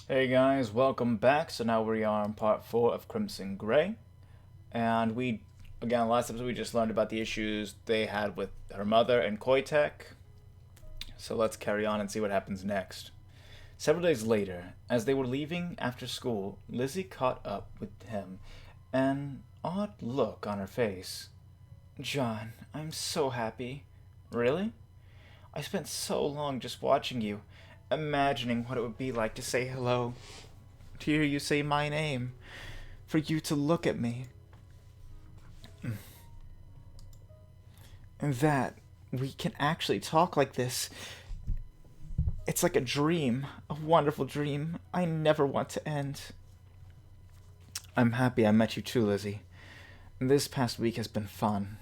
Hey guys, welcome back. So now we are on part 4 of Crimson Gray. And again, last episode we just learned about the issues they had with her mother and Koitek. So let's carry on and see what happens next. Several days later, as they were leaving after school, Lizzie caught up with him, an odd look on her face. John, I'm so happy. Really? I spent so long just watching you, imagining what it would be like to say hello, to hear you say my name, for you to look at me, and that we can actually talk like this. It's like a dream, a wonderful dream I never want to end. I'm happy I met you too, Lizzie. This past week has been fun.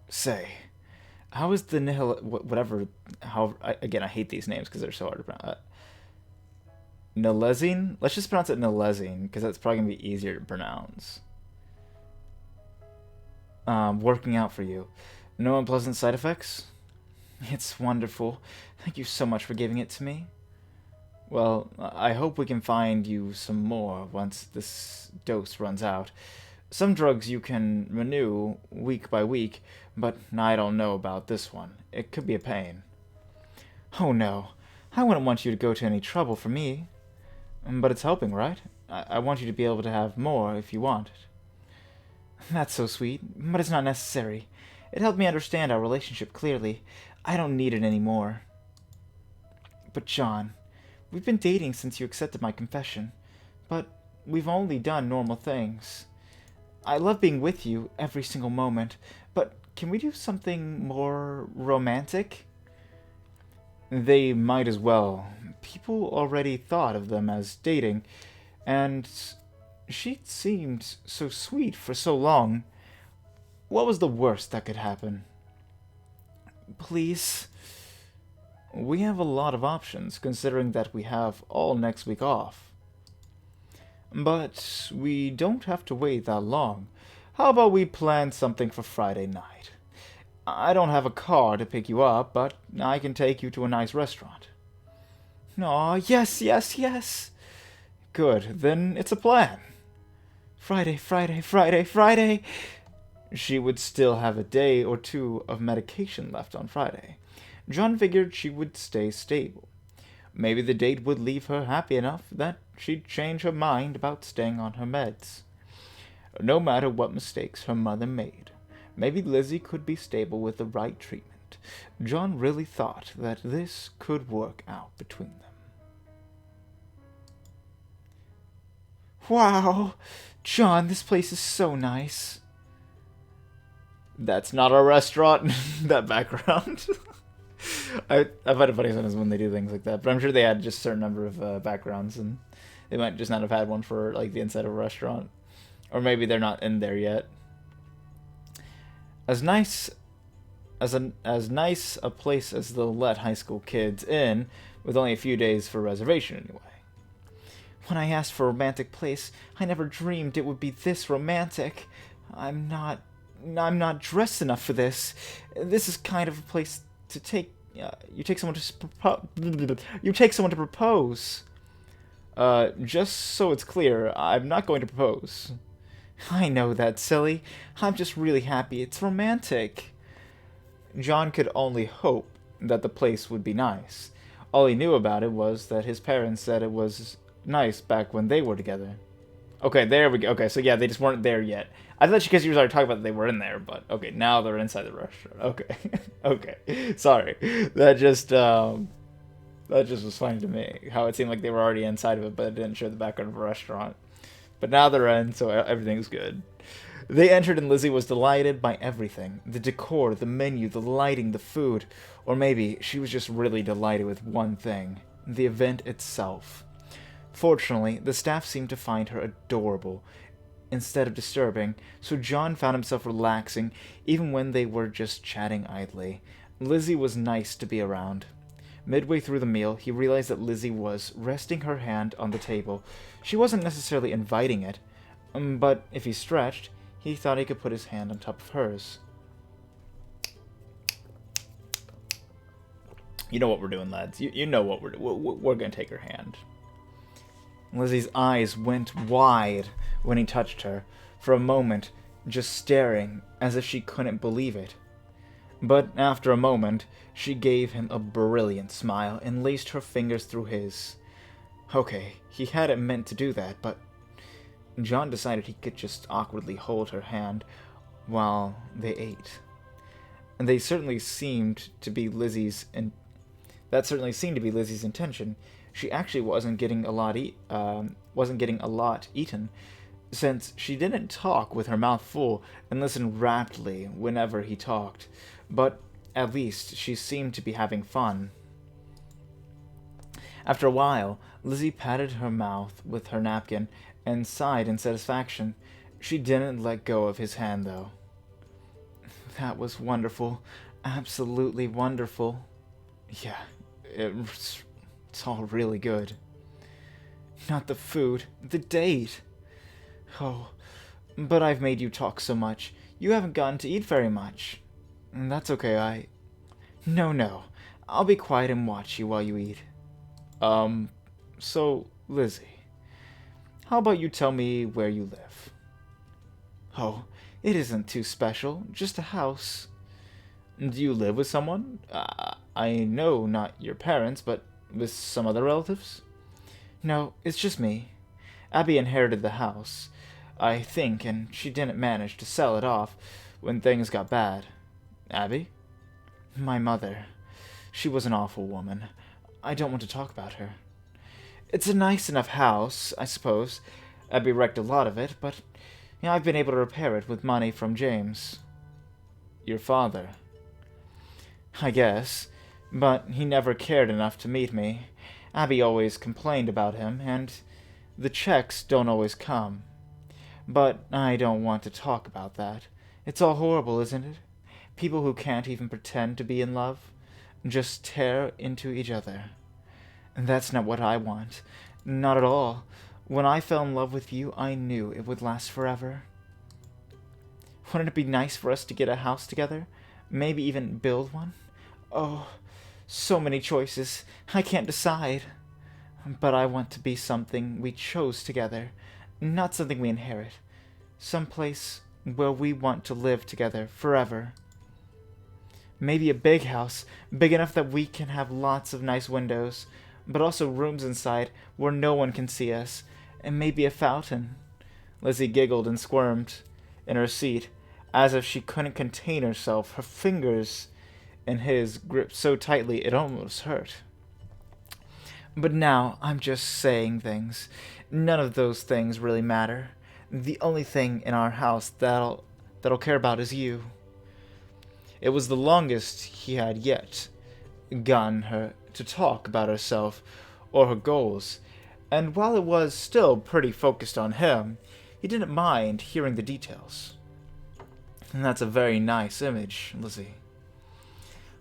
Say, how is the nihil... whatever... how... again, I hate these names because they're so hard to pronounce. Nilezine? Let's just pronounce it Nilezine, because that's probably going to be easier to pronounce. Working out for you. No unpleasant side effects? It's wonderful. Thank you so much for giving it to me. Well, I hope we can find you some more once this dose runs out. Some drugs you can renew week by week, but I don't know about this one. It could be a pain. Oh no, I wouldn't want you to go to any trouble for me. But it's helping, right? I want you to be able to have more if you want it. That's so sweet, but it's not necessary. It helped me understand our relationship clearly. I don't need it anymore. But John, we've been dating since you accepted my confession, but we've only done normal things. I love being with you every single moment, but can we do something more romantic? They might as well. People already thought of them as dating, and she seemed so sweet for so long. What was the worst that could happen? Please. We have a lot of options, considering that we have all next week off. But we don't have to wait that long. How about we plan something for Friday night? I don't have a car to pick you up, but I can take you to a nice restaurant. Aw, yes, yes, yes. Good, then it's a plan. Friday, Friday, Friday, Friday. She would still have a day or two of medication left on Friday. John figured she would stay stable. Maybe the date would leave her happy enough that she'd change her mind about staying on her meds. No matter what mistakes her mother made, maybe Lizzie could be stable with the right treatment. John really thought that this could work out between them. Wow! John, this place is so nice. That's not a restaurant. That background. I find it funny sometimes when they do things like that, but I'm sure they had just a certain number of backgrounds, and they might just not have had one for like the inside of a restaurant, or maybe they're not in there yet. As nice as nice a place as they'll let high school kids in, with only a few days for reservation anyway. When I asked for a romantic place, I never dreamed it would be this romantic. I'm not I'm not dressed enough for this. This is kind of a place to take. You take someone to you take someone to propose. Just so it's clear, I'm not going to propose. I know that, silly. I'm just really happy. It's romantic. John could only hope that the place would be nice. All he knew about it was that his parents said it was nice back when they were together. Okay, there we go. Okay, so yeah, they just weren't there yet. I thought because you were already talking about that they were in there, but okay, now they're inside the restaurant. Okay, okay, sorry. That just was funny to me. How it seemed like they were already inside of it, but it didn't show the background of a restaurant. But now they're in, so everything's good. They entered, and Lizzie was delighted by everything: the decor, the menu, the lighting, the food. Or maybe she was just really delighted with one thing: the event itself. Fortunately, the staff seemed to find her adorable instead of disturbing, so John found himself relaxing even when they were just chatting idly. Lizzie was nice to be around. Midway through the meal, he realized that Lizzie was resting her hand on the table. She wasn't necessarily inviting it, but if he stretched, he thought he could put his hand on top of hers. You know what we're doing, lads. You know what we're doing. We're going to take her hand. Lizzie's eyes went wide when he touched her, for a moment just staring as if she couldn't believe it. But after a moment, she gave him a brilliant smile and laced her fingers through his. Okay, he hadn't meant to do that, but John decided he could just awkwardly hold her hand while they ate. And that certainly seemed to be Lizzie's intention. She actually wasn't getting a lot eaten, since she didn't talk with her mouth full and listened raptly whenever he talked, but at least she seemed to be having fun. After a while, Lizzie patted her mouth with her napkin and sighed in satisfaction. She didn't let go of his hand, though. That was wonderful. Absolutely wonderful. Yeah, it's all really good. Not the food, the date. Oh, but I've made you talk so much. You haven't gotten to eat very much. That's okay, No. I'll be quiet and watch you while you eat. So, Lizzie, how about you tell me where you live? Oh, it isn't too special, just a house. Do you live with someone? I know not your parents, but with some other relatives? No, it's just me. Abby inherited the house, I think, and she didn't manage to sell it off when things got bad. Abby? My mother. She was an awful woman. I don't want to talk about her. It's a nice enough house, I suppose. Abby wrecked a lot of it, but I've been able to repair it with money from James. Your father? I guess, but he never cared enough to meet me. Abby always complained about him, and the checks don't always come. But I don't want to talk about that. It's all horrible, isn't it? People who can't even pretend to be in love, just tear into each other. And that's not what I want. Not at all. When I fell in love with you, I knew it would last forever. Wouldn't it be nice for us to get a house together? Maybe even build one? Oh, so many choices. I can't decide. But I want to be something we chose together, not something we inherit. Someplace where we want to live together forever. Maybe a big house, big enough that we can have lots of nice windows, but also rooms inside where no one can see us, and maybe a fountain. Lizzie giggled and squirmed in her seat, as if she couldn't contain herself. Her fingers in his gripped so tightly it almost hurt. But now I'm just saying things. None of those things really matter. The only thing in our house that'll care about is you. It was the longest he had yet gotten her to talk about herself or her goals, and while it was still pretty focused on him, he didn't mind hearing the details. And that's a very nice image, Lizzie.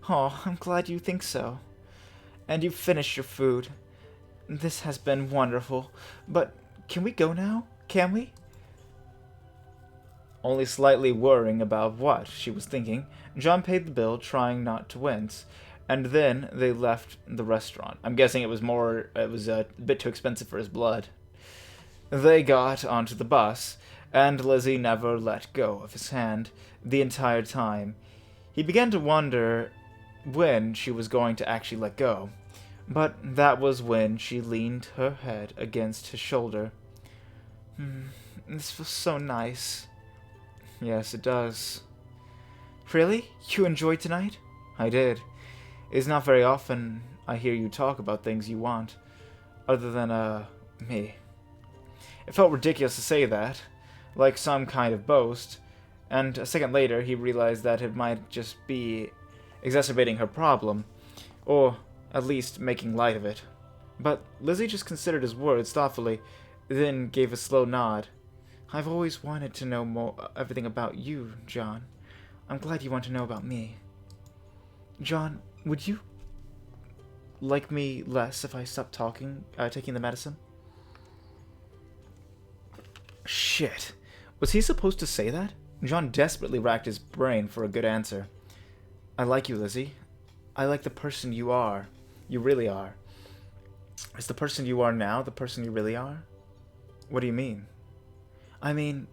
Oh, I'm glad you think so. And you've finished your food. This has been wonderful, but can we go now? Can we? Only slightly worrying about what she was thinking, John paid the bill, trying not to wince, and then they left the restaurant. I'm guessing it was a bit too expensive for his blood. They got onto the bus, and Lizzie never let go of his hand the entire time. He began to wonder when she was going to actually let go, but that was when she leaned her head against his shoulder. This feels so nice. Yes, it does. Really? You enjoyed tonight? I did. It's not very often I hear you talk about things you want, other than, me. It felt ridiculous to say that, like some kind of boast, and a second later he realized that it might just be exacerbating her problem, or at least making light of it. But Lizzie just considered his words thoughtfully, then gave a slow nod. I've always wanted to know everything about you, John. I'm glad you want to know about me. John, would you like me less if I stopped taking the medicine? Shit. Was he supposed to say that? John desperately racked his brain for a good answer. I like you, Lizzie. I like the person you are. You really are. Is the person you are now the person you really are? What do you mean? I mean,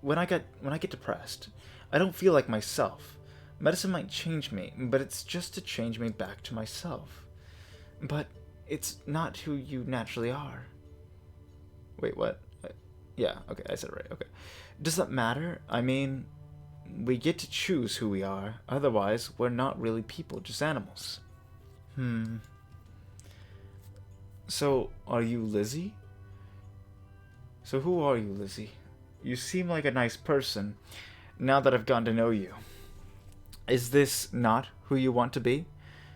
when I get depressed, I don't feel like myself. Medicine might change me, but it's just to change me back to myself. But it's not who you naturally are. Wait, what? Yeah, okay, I said it right. Okay. Does that matter? I mean, we get to choose who we are. Otherwise, we're not really people, just animals. So, are you Lizzie? So who are you, Lizzie? You seem like a nice person, now that I've gotten to know you. Is this not who you want to be?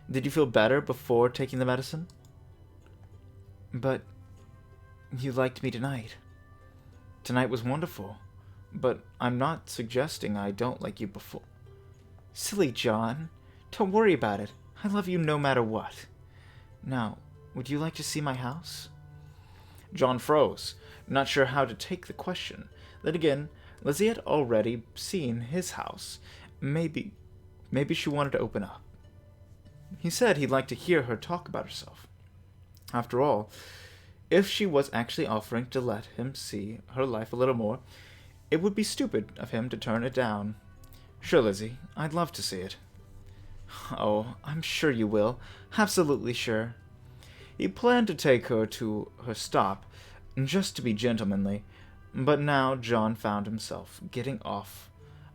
Did you feel better before taking the medicine? But you liked me tonight. Tonight was wonderful, but I'm not suggesting I don't like you before. Silly John, don't worry about it. I love you no matter what. Now, would you like to see my house? John froze, not sure how to take the question. Then again, Lizzie had already seen his house. Maybe she wanted to open up. He said he'd like to hear her talk about herself. After all, if she was actually offering to let him see her life a little more, it would be stupid of him to turn it down. Sure, Lizzie, I'd love to see it. Oh, I'm sure you will. Absolutely sure. He planned to take her to her stop, just to be gentlemanly, but now John found himself getting off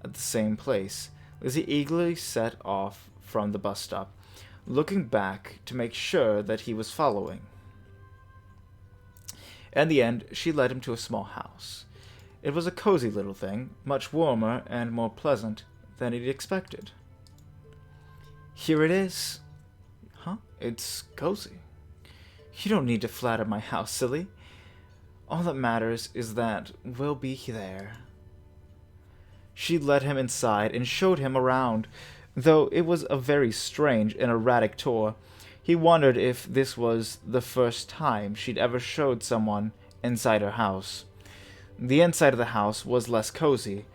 at the same place. Lizzie eagerly set off from the bus stop, looking back to make sure that he was following. In the end, she led him to a small house. It was a cozy little thing, much warmer and more pleasant than he'd expected. Here it is. Huh? It's cozy. You don't need to flatter my house, silly. All that matters is that we'll be there. She led him inside and showed him around. Though it was a very strange and erratic tour, he wondered if this was the first time she'd ever showed someone inside her house. The inside of the house was less cozy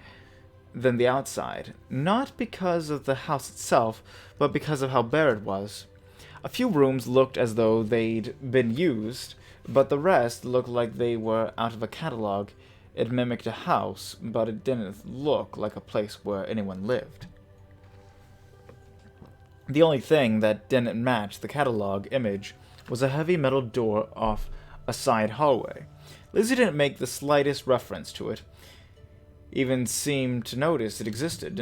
than the outside, not because of the house itself, but because of how bare it was. A few rooms looked as though they'd been used, but the rest looked like they were out of a catalog. It mimicked a house, but it didn't look like a place where anyone lived. The only thing that didn't match the catalog image was a heavy metal door off a side hallway. Lizzie didn't make the slightest reference to it. Didn't even seem to notice it existed.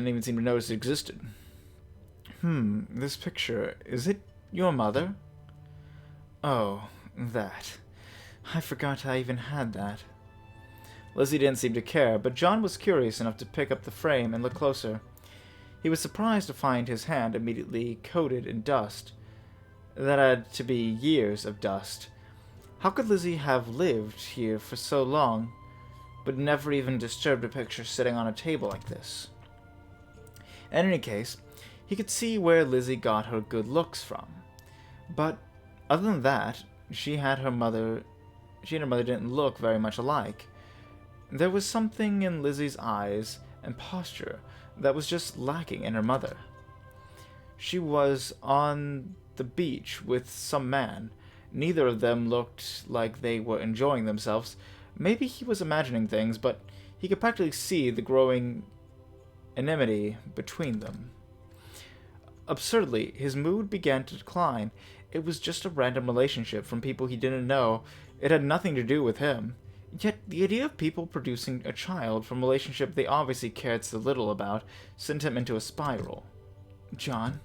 This picture, is it your mother? Oh, that. I forgot I even had that. Lizzie didn't seem to care, but John was curious enough to pick up the frame and look closer. He was surprised to find his hand immediately coated in dust. That had to be years of dust. How could Lizzie have lived here for so long, but never even disturbed a picture sitting on a table like this? In any case, he could see where Lizzie got her good looks from. But other than that, she and her mother didn't look very much alike. There was something in Lizzie's eyes and posture that was just lacking in her mother. She was on the beach with some man. Neither of them looked like they were enjoying themselves. Maybe he was imagining things, but he could practically see the growing enmity between them. Absurdly, his mood began to decline. It was just a random relationship from people he didn't know. It had nothing to do with him. Yet the idea of people producing a child from a relationship they obviously cared so little about sent him into a spiral. John,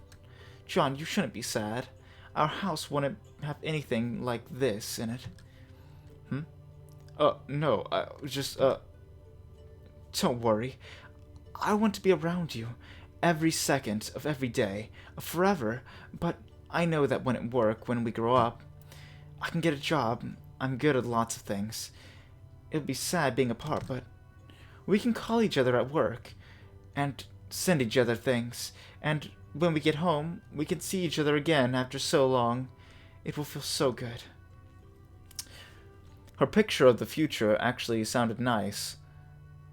you shouldn't be sad. Our house wouldn't have anything like this in it. No, don't worry. I want to be around you every second of every day, forever, but I know that wouldn't work when we grow up. I can get a job. I'm good at lots of things. It would be sad being apart, but we can call each other at work and send each other things, and when we get home, we can see each other again after so long. It will feel so good. Her picture of the future actually sounded nice.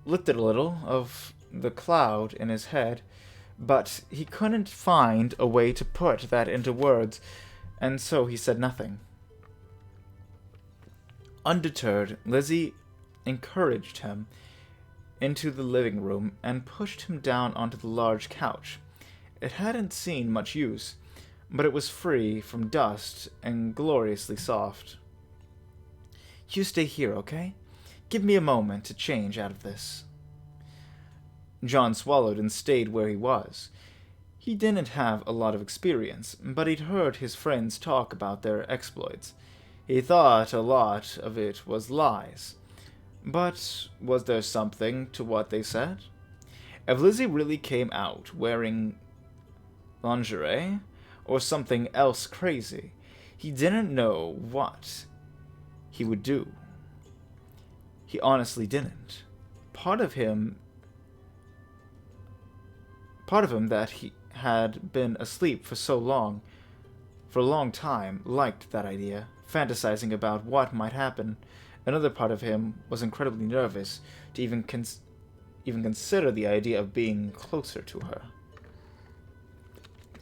Lifted a little of the cloud in his head, but he couldn't find a way to put that into words, and so he said nothing. Undeterred, Lizzie encouraged him into the living room and pushed him down onto the large couch. It hadn't seen much use, but it was free from dust and gloriously soft. You stay here, okay? Give me a moment to change out of this. John swallowed and stayed where he was. He didn't have a lot of experience, but he'd heard his friends talk about their exploits. He thought a lot of it was lies. But was there something to what they said? If Lizzie really came out wearing lingerie or something else crazy, he didn't know what he would do. He honestly didn't. Part of him that he had been asleep for a long time, liked that idea, fantasizing about what might happen. Another part of him was incredibly nervous to even consider the idea of being closer to her.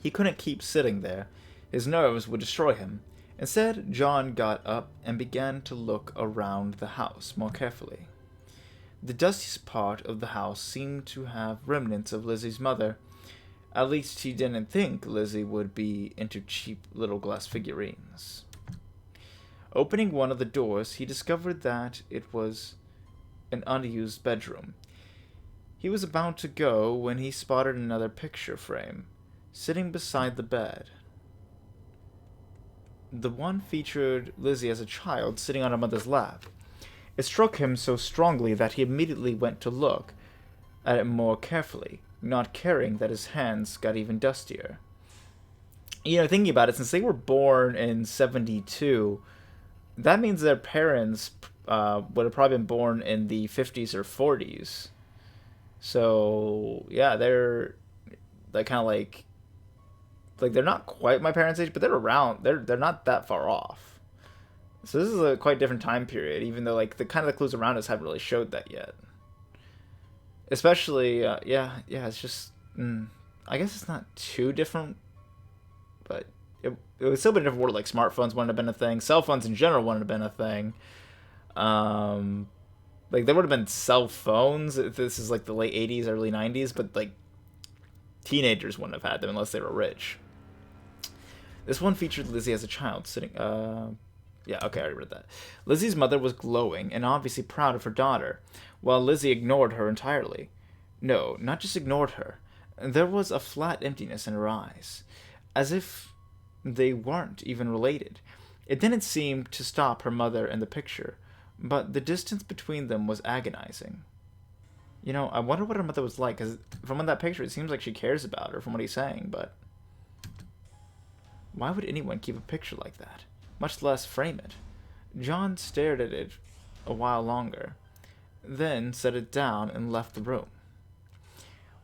He couldn't keep sitting there. His nerves would destroy him. Instead, John got up and began to look around the house more carefully. The dustiest part of the house seemed to have remnants of Lizzie's mother. At least he didn't think Lizzie would be into cheap little glass figurines. Opening one of the doors, he discovered that it was an unused bedroom. He was about to go when he spotted another picture frame sitting beside the bed. The one featured Lizzie as a child sitting on her mother's lap. It struck him so strongly that he immediately went to look at it more carefully, not caring that his hands got even dustier. Thinking about it, since they were born in 72, that means their parents would have probably been born in the 50s or 40s. So, yeah, they're kind of like they're not quite my parents' age, but they're around. They're not that far off. So this is a quite different time period, even though the kind of the clues around us haven't really showed that yet. Especially, it's just, I guess it's not too different, but it would still be a different world. Smartphones wouldn't have been a thing. Cell phones in general wouldn't have been a thing. There would have been cell phones if this is the late 80s, early 90s, but teenagers wouldn't have had them unless they were rich. This one featured Lizzie as a child sitting, yeah, okay, I already read that. Lizzie's mother was glowing and obviously proud of her daughter, while Lizzie ignored her entirely. No, not just ignored her. There was a flat emptiness in her eyes, as if they weren't even related. It didn't seem to stop her mother in the picture, but the distance between them was agonizing. I wonder what her mother was like, because from that picture, it seems like she cares about her from what he's saying, but why would anyone keep a picture like that, much less frame it? John stared at it a while longer, then set it down and left the room.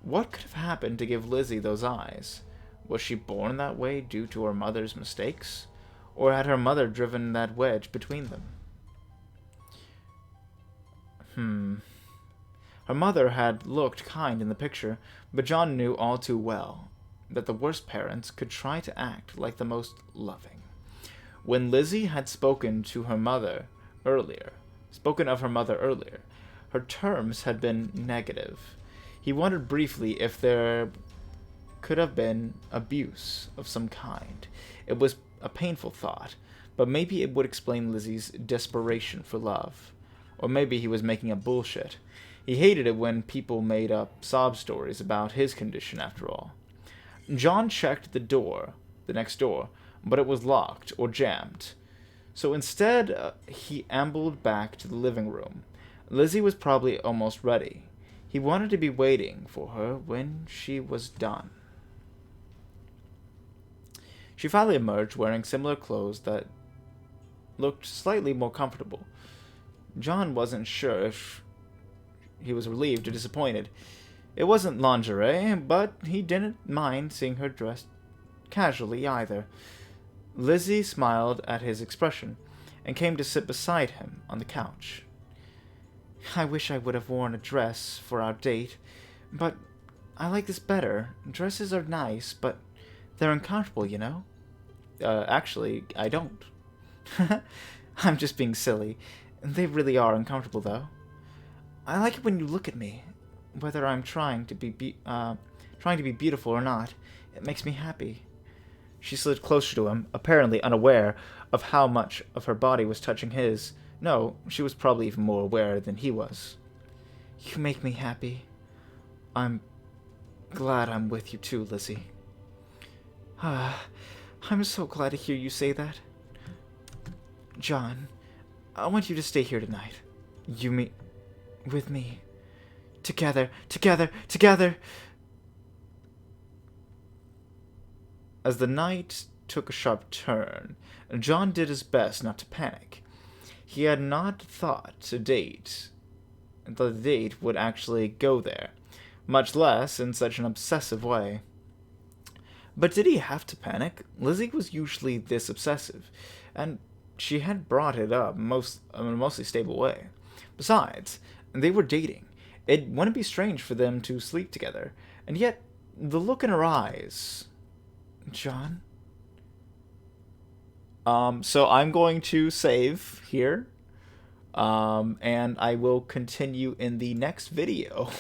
What could have happened to give Lizzie those eyes? Was she born that way due to her mother's mistakes? Or had her mother driven that wedge between them? Her mother had looked kind in the picture, but John knew all too well that the worst parents could try to act like the most loving. When Lizzie had spoken of her mother earlier, her terms had been negative. He wondered briefly if there could have been abuse of some kind. It was a painful thought, but maybe it would explain Lizzie's desperation for love. Or maybe he was making up bullshit. He hated it when people made up sob stories about his condition, after all. John checked the next door, but it was locked or jammed. So instead, he ambled back to the living room. Lizzie was probably almost ready. He wanted to be waiting for her when she was done. She finally emerged wearing similar clothes that looked slightly more comfortable. John wasn't sure if he was relieved or disappointed. It wasn't lingerie, but he didn't mind seeing her dressed casually either. Lizzie smiled at his expression and came to sit beside him on the couch. I wish I would have worn a dress for our date, but I like this better. Dresses are nice, but they're uncomfortable, you know? Actually, I don't. I'm just being silly. They really are uncomfortable, though. I like it when you look at me, whether I'm trying to be beautiful or not. It makes me happy. She slid closer to him, apparently unaware of how much of her body was touching his. No, she was probably even more aware than he was. You make me happy. I'm glad I'm with you too, Lizzie. Ah, I'm so glad to hear you say that. John, I want you to stay here tonight. You mean with me. Together, together, together! As the night took a sharp turn, John did his best not to panic. He had not thought the date would actually go there, much less in such an obsessive way. But did he have to panic? Lizzie was usually this obsessive, and she had brought it up in a mostly stable way. Besides, they were dating. It wouldn't be strange for them to sleep together, and yet the look in her eyes... John? So I'm going to save here, and I will continue in the next video.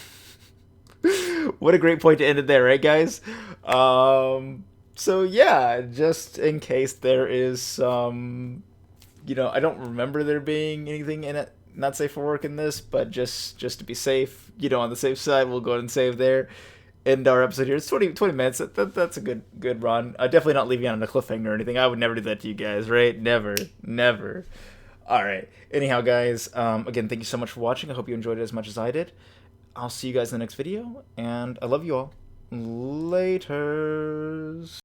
What a great point to end it there, right, guys? So yeah, just in case there is some, I don't remember there being anything in it not safe for work in this, but just to be safe, on the safe side, we'll go ahead and save there. End our episode here. It's 20 minutes. That's a good run. Definitely not leaving on a cliffhanger or anything. I would never do that to you guys, right? Never. All right. Anyhow, guys, again, thank you so much for watching. I hope you enjoyed it as much as I did. I'll see you guys in the next video, and I love you all. Laters.